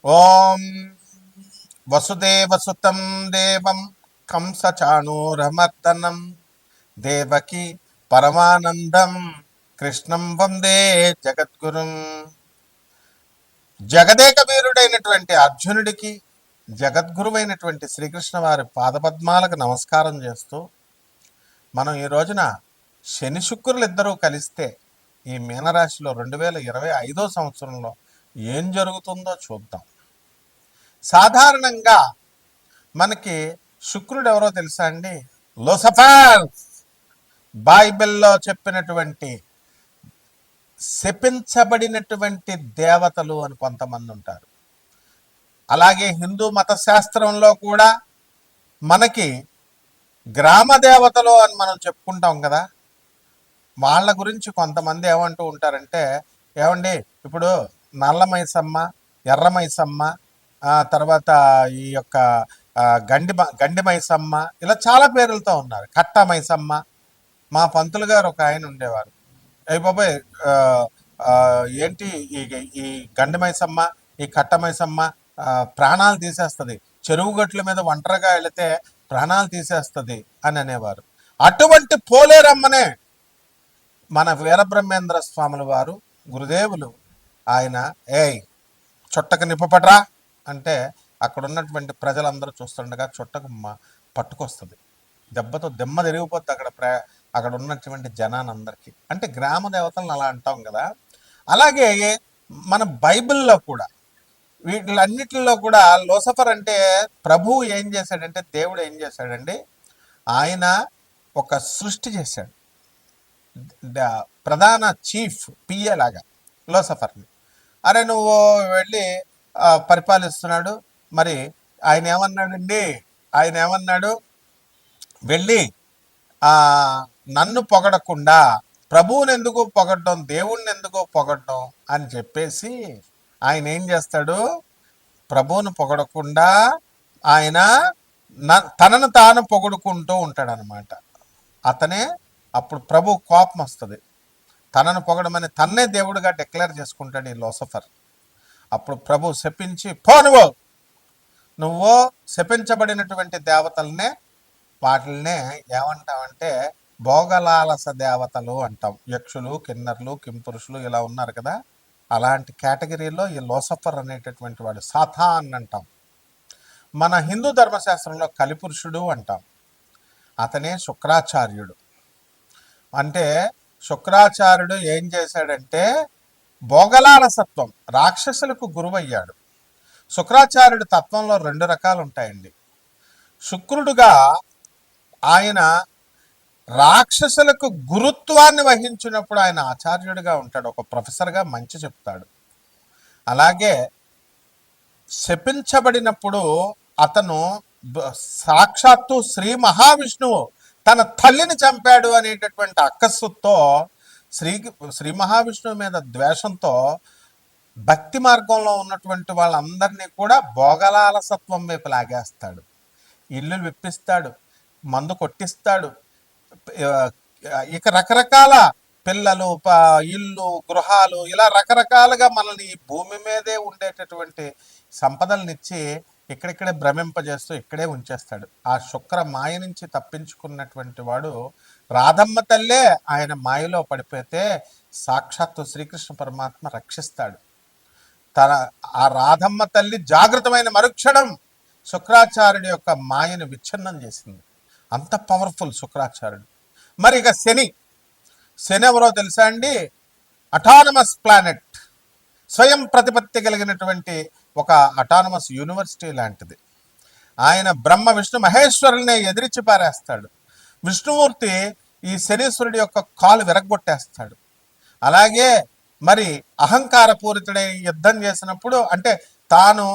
ఓం వసుదేవసుతం దేవం కంసచాణూరమర్దనం దేవకి పరమానందం కృష్ణం వందే జగద్గురుం. జగదేక వీరుడైనటువంటి అర్జునుడికి జగద్గురువైనటువంటి శ్రీకృష్ణ వారి పాదపద్మాలకు నమస్కారం చేస్తూ మనం ఈ రోజున శని శుక్రులు ఇద్దరూ కలిస్తే ఈ మీనరాశిలో 2025 సంవత్సరంలో ఏం జరుగుతుందో చూద్దాం. సాధారణంగా మనకి శుక్రుడు ఎవరో తెలుసా అండి? లూసిఫర్. బైబిల్లో చెప్పినటువంటి శపించబడినటువంటి దేవతలు అని కొంతమంది ఉంటారు. అలాగే హిందూ మత శాస్త్రంలో కూడా మనకి గ్రామ దేవతలు అని మనం చెప్పుకుంటాం కదా. వాళ్ళ గురించి కొంతమంది ఏమంటూ ఉంటారంటే, ఏమండి ఇప్పుడు నల్ల మైసమ్మ, ఎర్ర మైసమ్మ, తర్వాత ఈ యొక్క గండి మైసమ్మ, ఇలా చాలా పేర్లతో ఉన్నారు. కట్ట మైసమ్మ. మా పంతులు గారు ఒక ఆయన ఉండేవారు. అయ్యి బాబాయ్, ఏంటి ఈ గండి మైసమ్మ, ఈ కట్ట మైసమ్మ ప్రాణాలు తీసేస్తుంది, చెరువు గట్ల మీద ఒంటరిగా వెళితే ప్రాణాలు తీసేస్తుంది అని అనేవారు. అటువంటి పోలేరమ్మనే మన వీరబ్రహ్మేంద్ర స్వాముల వారు గురుదేవులు ఆయన చుట్టకు నిప్పపట్రా అంటే అక్కడ ఉన్నటువంటి ప్రజలందరూ చూస్తుండగా చుట్టకు పట్టుకొస్తుంది. దెబ్బతో దెమ్మ తిరిగిపోతుంది అక్కడ ఉన్నటువంటి జనానందరికీ. అంటే గ్రామ దేవతలను అలా అంటాం కదా. అలాగే మన బైబిల్లో కూడా వీటిలన్నిటిలో కూడా లూసిఫర్ అంటే ప్రభువు ఏం చేశాడంటే, దేవుడు ఏం చేశాడండి, ఆయన ఒక సృష్టి చేశాడు. ప్రధాన చీఫ్ పిఏ లాగా లూసిఫర్ని. అరే నువ్వు వెళ్ళి పరిపాలిస్తున్నాడు. మరి ఆయన ఏమన్నాడు, వెళ్ళి నన్ను పొగడకుండా ప్రభువుని ఎందుకు పొగడటం, దేవుణ్ణి ఎందుకు పొగడటం అని చెప్పేసి ఆయన ఏం చేస్తాడు, ప్రభువుని పొగడకుండా ఆయన తనను తాను పొగడుకుంటూ ఉంటాడు అనమాట. అతనే అప్పుడు ప్రభు కోపం వస్తుంది. తనను పొగడమని తన్నే దేవుడిగా డిక్లేర్ చేసుకుంటాడు ఈ లూసిఫర్. అప్పుడు ప్రభు శపించి, నువ్వు శపించబడినటువంటి దేవతలనే వాటిల్నే ఏమంటామంటే భోగలాలస దేవతలు అంటాం. యక్షులు, కిన్నర్లు, కింపురుషులు ఇలా ఉన్నారు కదా. అలాంటి కేటగిరీలో ఈ లూసిఫర్ అనేటటువంటి వాడు సాతాన్ అంటాం. మన హిందూ ధర్మశాస్త్రంలో కలిపురుషుడు అంటాం. అతనే శుక్రాచార్యుడు. అంటే శుక్రాచార్యుడు ఏం చేశాడంటే భోగలాలసత్వం, రాక్షసులకు గురువయ్యాడు. శుక్రాచార్యుడు తత్వంలో 2 రకాలు ఉంటాయండి. శుక్రుడుగా ఆయన రాక్షసులకు గురుత్వాన్ని వహించినప్పుడు ఆయన ఆచార్యుడిగా ఉంటాడు, ఒక ప్రొఫెసర్గా మంచి చెప్తాడు. అలాగే శపించబడినప్పుడు అతను సాక్షాత్తు శ్రీ మహావిష్ణువు తన తల్లిని చంపాడు అనేటటువంటి అక్కస్సుతో శ్రీ మహావిష్ణువు మీద ద్వేషంతో భక్తి మార్గంలో ఉన్నటువంటి వాళ్ళందరినీ కూడా భోగలాలసత్వం వైపు లాగేస్తాడు. ఇల్లు విప్పిస్తాడు, మందు కొట్టిస్తాడు, ఇక రకరకాల పిల్లలు, ఇల్లు, గృహాలు, ఇలా రకరకాలుగా మనల్ని ఈ భూమి మీదే ఉండేటటువంటి సంపదలనిచ్చి ఇక్కడిక్కడే భ్రమింపజేస్తూ ఇక్కడే ఉంచేస్తాడు. ఆ శుక్ర మాయ నుంచి తప్పించుకున్నటువంటి వాడు రాధమ్మ తల్లే ఆయన మాయలో పడిపోతే సాక్షాత్తు శ్రీకృష్ణ పరమాత్మ రక్షిస్తాడు. ఆ రాధమ్మ తల్లి జాగృతమైన మరుక్షణం శుక్రాచార్యుడి యొక్క మాయను విచ్ఛిన్నం చేసింది. అంత పవర్ఫుల్ శుక్రాచార్యుడు. మరి ఇక శని ఎవరో తెలుసా అండి? అటానమస్ ప్లానెట్, స్వయం ప్రతిపత్తి కలిగినటువంటి ఒక అటానమస్ యూనివర్సిటీ లాంటిది. ఆయన బ్రహ్మ విష్ణు మహేశ్వరుల్ని ఎదిరించి పారేస్తాడు. విష్ణుమూర్తి ఈ శనీశ్వరుడి యొక్క కాలు విరగొట్టేస్తాడు. అలాగే మరి అహంకార పూరితుడై యుద్ధం చేసినప్పుడు, అంటే తాను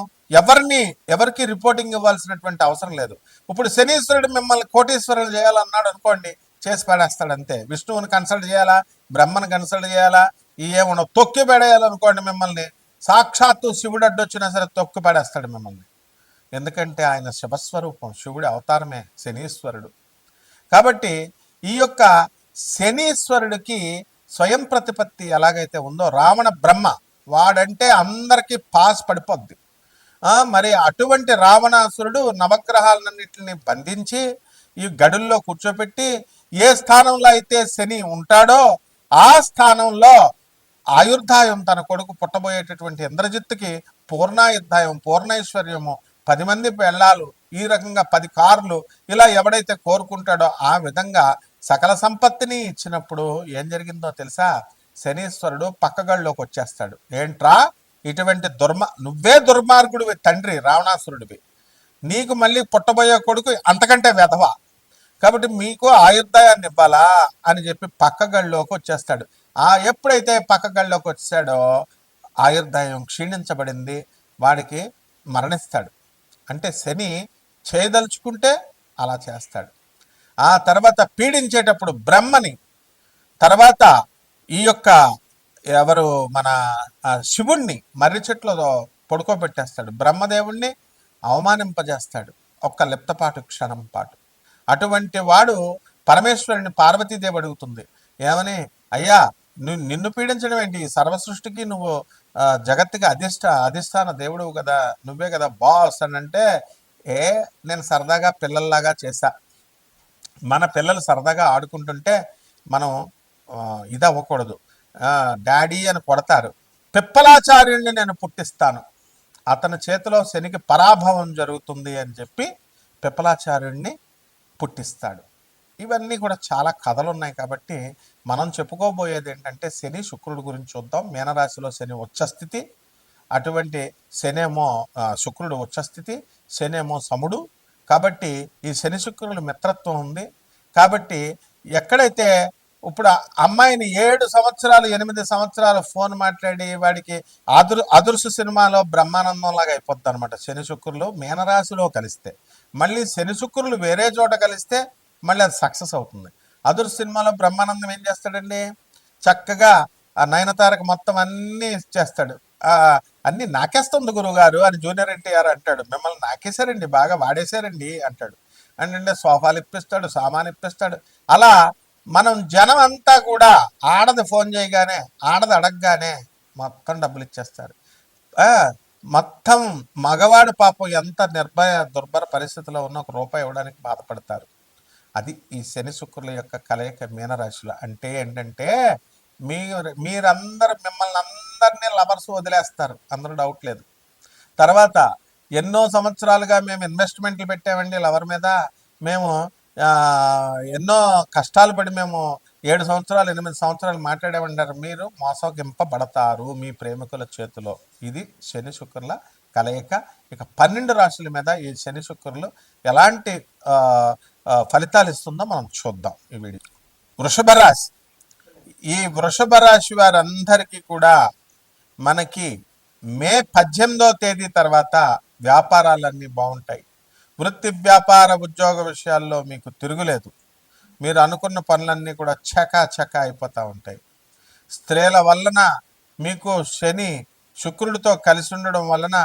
ఎవరికి రిపోర్టింగ్ ఇవ్వాల్సినటువంటి అవసరం లేదు. ఇప్పుడు శనీశ్వరుడు మిమ్మల్ని కోటీశ్వరులు చేయాలన్నాడు అనుకోండి, చేసి పడేస్తాడు అంతే. విష్ణువుని కన్సల్ట్ చేయాలా, బ్రహ్మను కన్సల్ట్ చేయాలా, ఏమన్నా తొక్కి పడేయాలనుకోండి మిమ్మల్ని, సాక్షాత్తు శివుడు అడ్డొచ్చినా సరే తొక్కి పడేస్తాడు మిమ్మల్ని. ఎందుకంటే ఆయన శివస్వరూపం, శివుడి అవతారమే శనీశ్వరుడు. కాబట్టి ఈ యొక్క శనీశ్వరుడికి స్వయం ప్రతిపత్తి ఎలాగైతే ఉందో, రావణ బ్రహ్మ వాడంటే అందరికీ పాస్ పడిపోద్ది. మరి అటువంటి రావణాసురుడు నవగ్రహాలన్నింటిని బంధించి ఈ గడుల్లో కూర్చోపెట్టి ఏ స్థానంలో అయితే శని ఉంటాడో ఆ స్థానంలో ఆయుర్దాయం తన కొడుకు పుట్టబోయేటటువంటి ఇంద్రజిత్తుకి పూర్ణాయుర్దాయం పూర్ణైశ్వర్యము 10 మంది పెళ్ళాలు ఈ రకంగా 10 కార్లు ఇలా ఎవడైతే కోరుకుంటాడో ఆ విధంగా సకల సంపత్తిని ఇచ్చినప్పుడు ఏం జరిగిందో తెలుసా? శనీశ్వరుడు పక్కగళ్ళలోకి వచ్చేస్తాడు. ఏంట్రా ఇటువంటి నువ్వే దుర్మార్గుడివి తండ్రి రావణాసురుడివి, నీకు మళ్ళీ పుట్టబోయే కొడుకు అంతకంటే వెధవ, కాబట్టి మీకు ఆయుర్దాయాన్ని ఇవ్వాలా అని చెప్పి పక్కగళ్ళలోకి వచ్చేస్తాడు. ఎప్పుడైతే పక్కగళ్ళలోకి వచ్చాడో ఆయుర్దాయం క్షీణించబడింది, వాడికి మరణిస్తాడు. అంటే శని చేయదలుచుకుంటే అలా చేస్తాడు. ఆ తర్వాత పీడించేటప్పుడు బ్రహ్మని, తర్వాత ఈ యొక్క ఎవరు మన శివుణ్ణి మర్రి చెట్లో పడుకోబెట్టేస్తాడు, బ్రహ్మదేవుణ్ణి అవమానింపజేస్తాడు ఒక్క లిప్తపాటు క్షణం పాటు. అటువంటి వాడు పరమేశ్వరుని పార్వతీదేవి అడుగుతుంది ఏమని, అయ్యా నిన్ను పీడించడం ఏంటి, సర్వసృష్టికి నువ్వు జగత్తుకి అధిష్టాన దేవుడు కదా, నువ్వే కదా బాస్ అని అంటే, నేను సరదాగా పిల్లల్లాగా చేశా, మన పిల్లలు సరదాగా ఆడుకుంటుంటే మనం ఇది అవ్వకూడదు, డాడీ అని కొడతారు, పిప్పలాచార్యుడిని నేను పుట్టిస్తాను, అతని చేతిలో శనికి పరాభవం జరుగుతుంది అని చెప్పి పిప్పలాచార్యుడిని పుట్టిస్తాడు. ఇవన్నీ కూడా చాలా కథలు ఉన్నాయి. కాబట్టి మనం చెప్పుకోబోయేది ఏంటంటే శని శుక్రుడి గురించి చూద్దాం. మీనరాశిలో శని ఉచ్చస్థితి, అటువంటి శనేమో శుక్రుడు ఉచ్చస్థితి, శనేమో సముడు. కాబట్టి ఈ శని శుక్రుల మిత్రత్వం ఉంది. కాబట్టి ఎక్కడైతే ఇప్పుడు అమ్మాయిని 7 సంవత్సరాలు 8 సంవత్సరాలు ఫోన్ మాట్లాడి వాడికి అదృశ్య సినిమాలో బ్రహ్మానందం లాగా అయిపోద్ది అనమాట. శని శుక్రులు మీనరాశిలో కలిస్తే, మళ్ళీ శని శుక్రులు వేరే చోట కలిస్తే మళ్ళీ అది సక్సెస్ అవుతుంది. అదృశ్య సినిమాలో బ్రహ్మానందం ఏం చేస్తాడండి, చక్కగా ఆ నయనతారకు మొత్తం అన్నీ చేస్తాడు, అన్నీ నాకేస్తుంది గురువుగారు అని జూనియర్ ఎన్టీఆర్ అంటాడు, మిమ్మల్ని నాకేశారండి, బాగా వాడేశారండి అంటాడు. అంటే సోఫాలు ఇప్పిస్తాడు, సామాన్ ఇప్పిస్తాడు. అలా మనం జనం అంతా కూడా ఆడది ఫోన్ చేయగానే, ఆడది అడగగానే మొత్తం డబ్బులు ఇచ్చేస్తారు. మొత్తం మగవాడు పాపం ఎంత దుర్భర పరిస్థితిలో ఉన్న ₹1 ఇవ్వడానికి బాధపడతారు. అది ఈ శని శుక్రుల యొక్క కలయిక మీనరాశిలో. అంటే ఏంటంటే మీరందరూ మిమ్మల్ని అందరినీ లవర్స్ వదిలేస్తారు, అందరూ డౌట్ లేదు. తర్వాత ఎన్నో సంవత్సరాలుగా మేము ఇన్వెస్ట్మెంట్లు పెట్టామండి లవర్ మీద, మేము ఎన్నో కష్టాలు పడి మేము 7 సంవత్సరాలు 8 సంవత్సరాలు మాట్లాడేమంటారు, మీరు మోసగింపబడతారు మీ ప్రేమికుల చేతిలో. ఇది శని శుక్రుల కలయిక. ఇక 12 రాశుల మీద ఈ శని శుక్రులు ఎలాంటి ఫలితాలు ఇస్తుందో మనం చూద్దాం ఈ వీడియో. వృషభ రాశి. ఈ వృషభ రాశి వారందరికీ కూడా మనకి మే 18వ తేదీ తర్వాత వ్యాపారాలన్నీ బాగుంటాయి. వృత్తి వ్యాపార ఉద్యోగ విషయాల్లో మీకు తిరుగులేదు. మీరు అనుకున్న పనులన్నీ కూడా చకా అయిపోతూ ఉంటాయి. స్త్రీల వలన మీకు శని శుక్రుడితో కలిసి ఉండడం వలన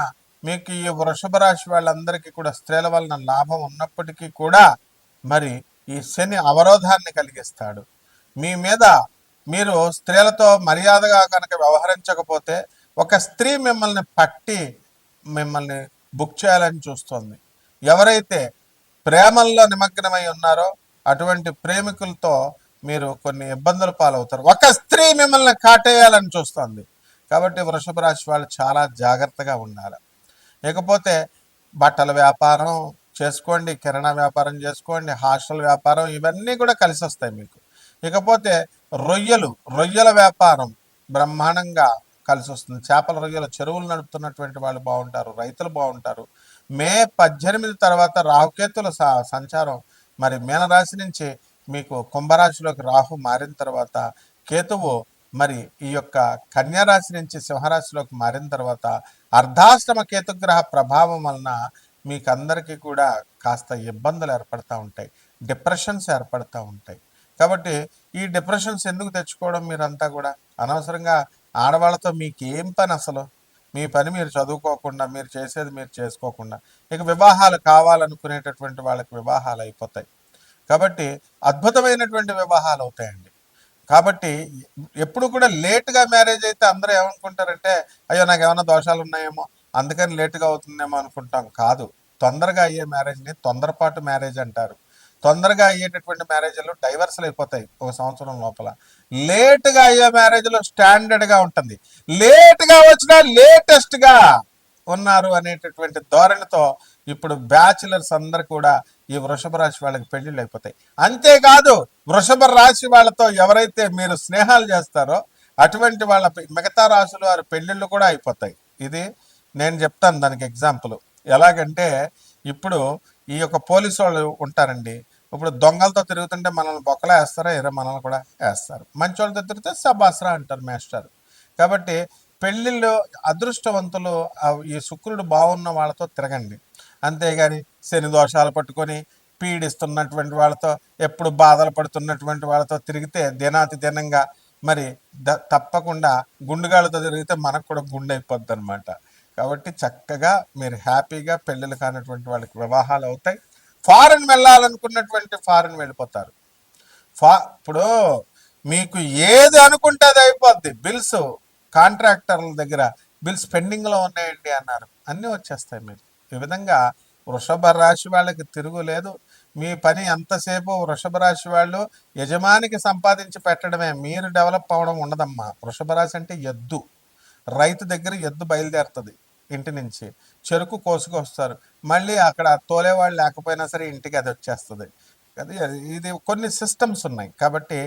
మీకు ఈ వృషభ రాశి వాళ్ళందరికీ కూడా స్త్రీల వలన లాభం ఉన్నప్పటికీ కూడా మరి ఈ శని అవరోధాన్ని కలిగిస్తాడు. మీ మీద మీరు స్త్రీలతో మర్యాదగా కనుక వ్యవహరించకపోతే ఒక స్త్రీ మిమ్మల్ని పట్టి మిమ్మల్ని బుక్ చేయాలని చూస్తుంది. ఎవరైతే ప్రేమల్లో నిమగ్నమై ఉన్నారో అటువంటి ప్రేమికులతో మీరు కొన్ని ఇబ్బందుల పాలవుతారు. ఒక స్త్రీ మిమ్మల్ని కాటేయాలని చూస్తుంది. కాబట్టి వృషభ రాశి వాళ్ళు చాలా జాగ్రత్తగా ఉండాలి. ఇకపోతే బట్టల వ్యాపారం చేసుకోండి, కిరాణా వ్యాపారం చేసుకోండి, హాస్టల్ వ్యాపారం, ఇవన్నీ కూడా కలిసి వస్తాయి మీకు. ఇకపోతే రొయ్యల వ్యాపారం బ్రహ్మాండంగా కలిసి వస్తుంది. చేపల రొయ్యల చెరువులు నడుపుతున్నటువంటి వాళ్ళు బాగుంటారు, రైతులు బాగుంటారు. మే 18 తర్వాత రాహుకేతుల సంచారం మరి మీనరాశి నుంచి మీకు కుంభరాశిలోకి రాహు మారిన తర్వాత కేతువు మరి ఈ యొక్క కన్యారాశి నుంచి సింహరాశిలోకి మారిన తర్వాత అర్ధాశ్రమ కేతుగ్రహ ప్రభావం వలన మీకు అందరికీ కూడా కాస్త ఇబ్బందులు ఏర్పడుతూ ఉంటాయి, డిప్రెషన్స్ ఏర్పడుతూ ఉంటాయి. కాబట్టి ఈ డిప్రెషన్స్ ఎందుకు తెచ్చుకోవడం, మీరంతా కూడా అనవసరంగా ఆడవాళ్ళతో మీకేం పని, అసలు మీ పని మీరు చదువుకోకుండా, మీరు చేసేది మీరు చేసుకోకుండా, ఇక వివాహాలు కావాలనుకునేటటువంటి వాళ్ళకి వివాహాలు అయిపోతాయి. కాబట్టి అద్భుతమైనటువంటి వివాహాలు అవుతాయండి. కాబట్టి ఎప్పుడు కూడా లేట్గా మ్యారేజ్ అయితే అందరూ ఏమనుకుంటారంటే, అయ్యో నాకు ఏమైనా దోషాలు ఉన్నాయేమో, అందుకని లేటుగా అవుతుందేమో అనుకుంటాం. కాదు, తొందరగా అయ్యే మ్యారేజ్ని తొందరపాటు మ్యారేజ్ అంటారు. తొందరగా అయ్యేటటువంటి మ్యారేజ్లు డైవర్సల్ అయిపోతాయి ఒక సంవత్సరం లోపల. లేటుగా అయ్యే మ్యారేజ్లో స్టాండర్డ్గా ఉంటుంది. లేటుగా వచ్చినా లేటెస్ట్గా ఉన్నారు అనేటటువంటి ధోరణితో ఇప్పుడు బ్యాచిలర్స్ అందరు కూడా ఈ వృషభ రాశి వాళ్ళకి పెళ్లిళ్ళు అయిపోతాయి. అంతేకాదు, వృషభ రాశి వాళ్ళతో ఎవరైతే మీరు స్నేహాలు చేస్తారో అటువంటి వాళ్ళ మిగతా రాశులు వారి పెళ్లిళ్ళు కూడా అయిపోతాయి. ఇది నేను చెప్తాను దానికి ఎగ్జాంపుల్. ఎలాగంటే ఇప్పుడు ఈ యొక్క పోలీసు వాళ్ళు ఉంటారండి. ఇప్పుడు దొంగలతో తిరుగుతుంటే మనల్ని బొక్కలా వేస్తారా? ఎరా మనల్ని కూడా వేస్తారు. మంచి వాళ్ళతో తిరిగితే సబాస్రా అంటారు మాస్టర్. కాబట్టి పెళ్ళిళ్ళు అదృష్టవంతులు ఈ శుక్రుడు బాగున్న వాళ్ళతో తిరగండి. అంతేగాని శని దోషాలు పట్టుకొని పీడిస్తున్నటువంటి వాళ్ళతో, ఎప్పుడు బాధలు పడుతున్నటువంటి వాళ్ళతో తిరిగితే దినాతి దినంగా మరి తప్పకుండా గుండుగాళ్ళతో తిరిగితే మనకు కూడా గుండె అయిపోద్ది అనమాట. కాబట్టి చక్కగా మీరు హ్యాపీగా పెళ్ళిళ్ళు కానటువంటి వాళ్ళకి వివాహాలు అవుతాయి. ఫారెన్ వెళ్ళాలనుకున్నటువంటి ఫారెన్ వెళ్ళిపోతారు. ఇప్పుడు మీకు ఏది అనుకుంటే అది అయిపోద్ది. బిల్స్ కాంట్రాక్టర్ల దగ్గర బిల్స్ పెండింగ్లో ఉన్నాయండి అన్నారు, అన్నీ వచ్చేస్తాయి మీకు. ఈ విధంగా వృషభ రాశి వాళ్ళకి తిరుగులేదు. మీ పని ఎంతసేపు వృషభ రాశి వాళ్ళు యజమానికి సంపాదించి పెట్టడమే, మీరు డెవలప్ అవ్వడం ఉండదమ్మా. వృషభ రాశి అంటే ఎద్దు. రైతు దగ్గర ఎద్దు బయలుదేరుతుంది ఇంటి నుంచి, చెరుకు కోసుకొస్తారు, మళ్ళీ అక్కడ తోలేవాళ్ళు లేకపోయినా సరే ఇంటికి అది వచ్చేస్తుంది. అది ఇది కొన్ని సిస్టమ్స్ ఉన్నాయి. కాబట్టి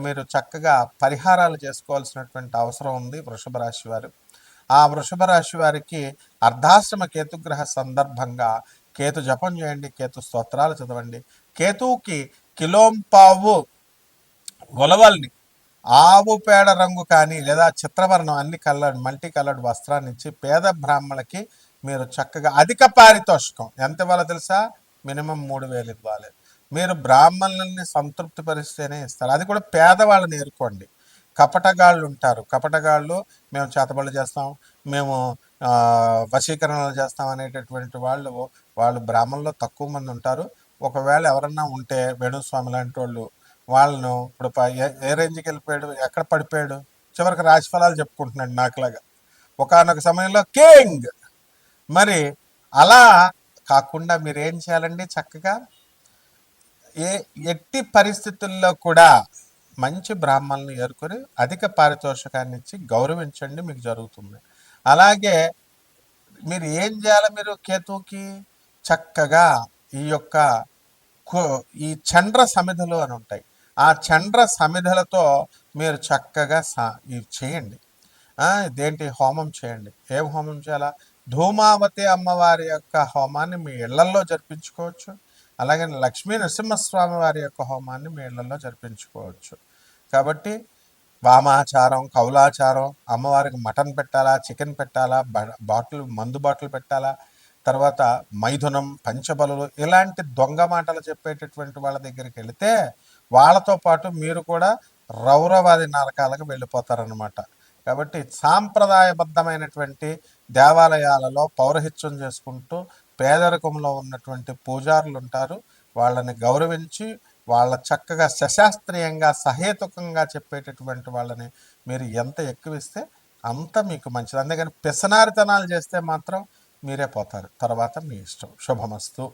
మీరు చక్కగా పరిహారాలు చేసుకోవాల్సినటువంటి అవసరం ఉంది వృషభ రాశి వారు. ఆ వృషభ రాశి వారికి అర్ధాశ్రమ కేతుగ్రహ సందర్భంగా కేతు జపం చేయండి, కేతు స్తోత్రాలు చదవండి. కేతువుకి కిలోంపావు ఉలవల్ని ఆవు పేడ రంగు కానీ లేదా చిత్రవర్ణం అన్ని కలర్డ్ మల్టీ కలర్డ్ వస్త్రాన్ని ఇచ్చి పేద బ్రాహ్మణులకి మీరు చక్కగా అధిక పారితోషికం ఎంత ఇవ్వాలో తెలుసా? మినిమం 3,000 ఇవ్వాలి. మీరు బ్రాహ్మణుల్ని సంతృప్తి పరిస్తేనే ఇస్తారు. అది కూడా పేదవాళ్ళని ఎరుకోండి. కపటగాళ్ళు ఉంటారు. కపటగాళ్ళు మేము చేతబడులు చేస్తాం, మేము వశీకరణలు చేస్తాం అనేటటువంటి వాళ్ళు బ్రాహ్మణుల్లో తక్కువ మంది ఉంటారు. ఒకవేళ ఎవరన్నా ఉంటే వేణుస్వామి లాంటి వాళ్ళు వాళ్ళను ఇప్పుడు ఏ రేంజ్కి వెళ్ళిపోయాడు, ఎక్కడ పడిపోయాడు, చివరికి రాశిఫలాలు చెప్పుకుంటున్నాడు నాకులాగా ఒకనొక సమయంలో కింగ్. మరి అలా కాకుండా మీరు ఏం చేయాలండి? చక్కగా ఎట్టి పరిస్థితుల్లో కూడా మంచి బ్రాహ్మణులను ఏరుకొని అధిక పారితోషికాన్ని ఇచ్చి గౌరవించండి, మీకు జరుగుతుంది. అలాగే మీరు ఏం చేయాలి? మీరు కేతువుకి చక్కగా ఈ యొక్క ఈ చండ్ర సమిధులు అని ఉంటాయి, ఆ చండ్ర సమిధులతో మీరు చక్కగా ఇవి చేయండి. ఇదేంటి హోమం చేయండి. ఏం హోమం చేయాలా? ధూమావతి అమ్మవారి యొక్క హోమాన్ని మీ ఇళ్లల్లో జరిపించుకోవచ్చు. అలాగే లక్ష్మీ నరసింహస్వామి వారి యొక్క హోమాన్ని మీ ఇళ్లలో జరిపించుకోవచ్చు. కాబట్టి వామాచారం, కౌలాచారం, అమ్మవారికి మటన్ పెట్టాలా, చికెన్ పెట్టాలా, మందు బాటిల్ పెట్టాలా, తర్వాత మైథునం, పంచబలులు, ఇలాంటి దొంగ మాటలు చెప్పేటటువంటి వాళ్ళ దగ్గరికి వెళితే వాళ్ళతో పాటు మీరు కూడా రౌరవాది నరకాలకు వెళ్ళిపోతారనమాట. కాబట్టి సాంప్రదాయబద్ధమైనటువంటి దేవాలయాలలో పౌరహిత్యం చేసుకుంటూ పేదరికంలో ఉన్నటువంటి పూజారులు ఉంటారు, వాళ్ళని గౌరవించి వాళ్ళ చక్కగా సశాస్త్రీయంగా సహేతుకంగా చెప్పేటటువంటి వాళ్ళని మీరు ఎంత ఎక్కువిస్తే అంత మీకు మంచిది. అందుకని పిసనారితనాలు చేస్తే మాత్రం మీరే పోతారు, తర్వాత మీ ఇష్టం. శుభమస్తు.